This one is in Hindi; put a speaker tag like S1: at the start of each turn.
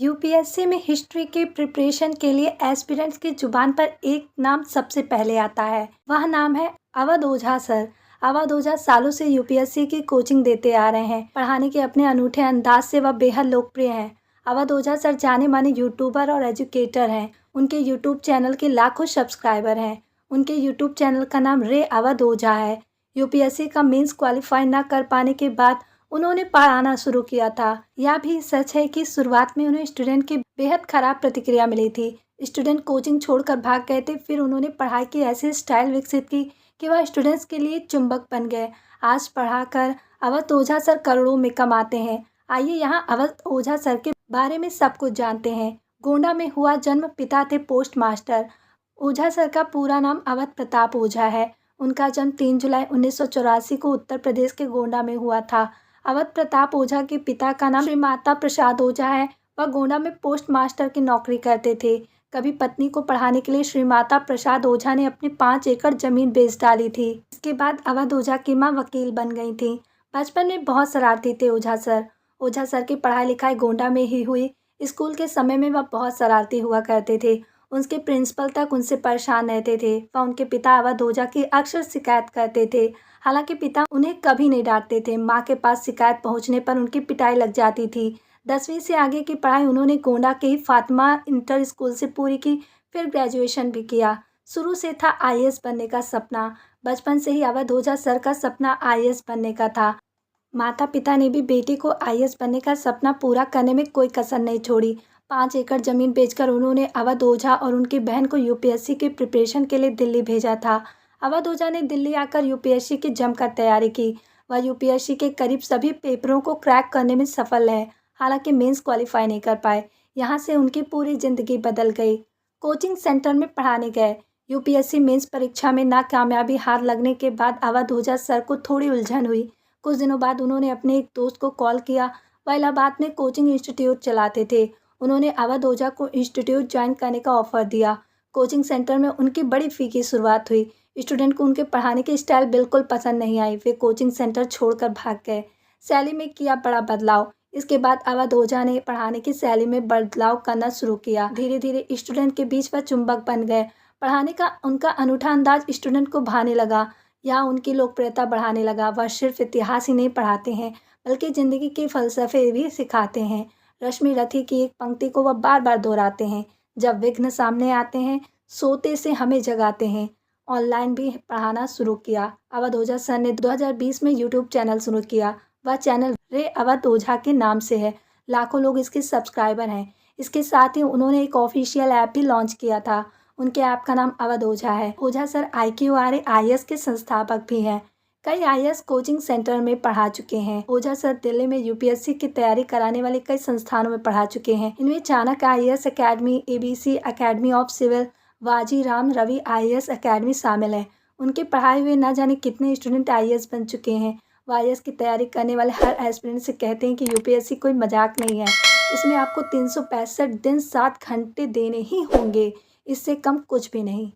S1: यूपीएससी में हिस्ट्री के प्रिपरेशन के लिए एस्पिरेंट्स की जुबान पर एक नाम सबसे पहले आता है। वह नाम है अवध ओझा सर। अवध ओझा सालों से यूपीएससी की कोचिंग देते आ रहे हैं। पढ़ाने के अपने अनूठे अंदाज से वह बेहद लोकप्रिय हैं। अवध ओझा सर जाने माने यूट्यूबर और एजुकेटर हैं। उनके यूट्यूब चैनल के लाखों सब्सक्राइबर हैं। उनके यूट्यूब चैनल का नाम रे अवध ओझा है। यूपीएससी का मेंस क्वालिफाई न कर पाने के बाद उन्होंने पढ़ाना शुरू किया था। यह भी सच है कि शुरुआत में उन्हें स्टूडेंट की बेहद खराब प्रतिक्रिया मिली थी। स्टूडेंट कोचिंग छोड़कर भाग गए थे। फिर उन्होंने पढ़ाई की ऐसी स्टाइल विकसित की कि वह स्टूडेंट्स के लिए चुंबक बन गए। आज पढ़ाकर अवध ओझा सर करोड़ों में कमाते हैं। आइए यहाँ अवध ओझा सर के बारे में सब कुछ जानते हैं। गोंडा में हुआ जन्म, पिता थे पोस्ट मास्टर। ओझा सर का पूरा नाम अवध प्रताप ओझा है। उनका जन्म 3 जुलाई 1984 को उत्तर प्रदेश के गोंडा में हुआ था। अवध प्रताप ओझा के पिता का नाम श्री माता प्रसाद ओझा है। वह गोंडा में पोस्ट मास्टर की नौकरी करते थे। कभी पत्नी को पढ़ाने के लिए श्री माता प्रसाद ओझा ने अपनी 5 एकड़ जमीन बेच डाली थी। इसके बाद अवध ओझा की मां वकील बन गई थी। बचपन में बहुत शरारती थे ओझा सर। ओझा सर की पढ़ाई लिखाई गोंडा में ही हुई। स्कूल के समय में वह बहुत शरारती हुआ करते थे। उनके प्रिंसिपल तक उनसे परेशान रहते थे। वह उनके पिता अवध ओझा की अक्सर शिकायत करते थे। हालांकि पिता उन्हें कभी नहीं डांटते थे। मां के पास शिकायत पहुंचने पर उनकी पिटाई लग जाती थी। 10वीं से आगे की पढ़ाई उन्होंने गोंडा के ही फातिमा इंटर स्कूल से पूरी की। फिर ग्रेजुएशन भी किया। शुरू से था आईएएस बनने का सपना। बचपन से ही अवध ओझा सर का सपना आईएएस बनने का था। माता पिता ने भी बेटे को आईएएस बनने का सपना पूरा करने में कोई कसर नहीं छोड़ी। 5 एकड़ जमीन बेचकर उन्होंने अवध ओझा और उनकी बहन को यूपीएससी की प्रिपरेशन के लिए दिल्ली भेजा था। अवध ओझा ने दिल्ली आकर यूपीएससी की जमकर तैयारी की। वह यूपीएससी के करीब सभी पेपरों को क्रैक करने में सफल है। हालांकि मेंस क्वालिफाई नहीं कर पाए। यहाँ से उनकी पूरी जिंदगी बदल गई। कोचिंग सेंटर में पढ़ाने गए। यूपीएससी मेंस परीक्षा में नाकामयाबी हार लगने के बाद अवध ओझा सर को थोड़ी उलझन हुई। कुछ दिनों बाद उन्होंने अपने एक दोस्त को कॉल किया। वह इलाहाबाद में कोचिंग इंस्टीट्यूट चलाते थे। उन्होंने अवध ओझा को इंस्टीट्यूट ज्वाइन करने का ऑफर दिया। कोचिंग सेंटर में उनकी बड़ी फी की शुरुआत हुई। स्टूडेंट को उनके पढ़ाने की स्टाइल बिल्कुल पसंद नहीं आई। वे कोचिंग सेंटर छोड़कर भाग गए। शैली में किया बड़ा बदलाव। इसके बाद अवध ओझा ने पढ़ाने की शैली में बदलाव करना शुरू किया। धीरे धीरे स्टूडेंट के बीच वह चुंबक बन गए। पढ़ाने का उनका अनूठा अंदाज स्टूडेंट को भाने लगा। यहाँ उनकी लोकप्रियता बढ़ाने लगा। वह सिर्फ इतिहास ही नहीं पढ़ाते हैं बल्कि ज़िंदगी के फ़लसफ़े भी सिखाते हैं। रश्मि रथी की एक पंक्ति को वह बार बार दोहराते हैं, जब विघ्न सामने आते हैं सोते से हमें जगाते हैं। ऑनलाइन भी पढ़ाना शुरू किया। अवध ओझा सर ने 2020 में यूट्यूब चैनल शुरू किया। वह चैनल रे अवध ओझा के नाम से है। लाखों लोग इसके सब्सक्राइबर हैं। इसके साथ ही उन्होंने एक ऑफिशियल ऐप भी लॉन्च किया था। उनके ऐप का नाम अवध ओझा है। ओझा सर IQRA IAS के संस्थापक भी हैं। कई IAS कोचिंग सेंटर में पढ़ा चुके हैं। ओझा सर दिल्ली में यूपीएससी की तैयारी कराने वाले कई संस्थानों में पढ़ा चुके हैं। इनमें Chanakya IAS academy, ABC academy of civil, Vajiram Ravi IAS academy शामिल है। उनके पढ़ाए हुए न जाने कितने स्टूडेंट IAS बन चुके हैं। वो IAS की तैयारी करने वाले हर एस्पिरेंट से कहते हैं कि यूपीएससी कोई मजाक नहीं है। इसमें आपको 365 दिन 7 घंटे देने ही होंगे। इससे कम कुछ भी नहीं।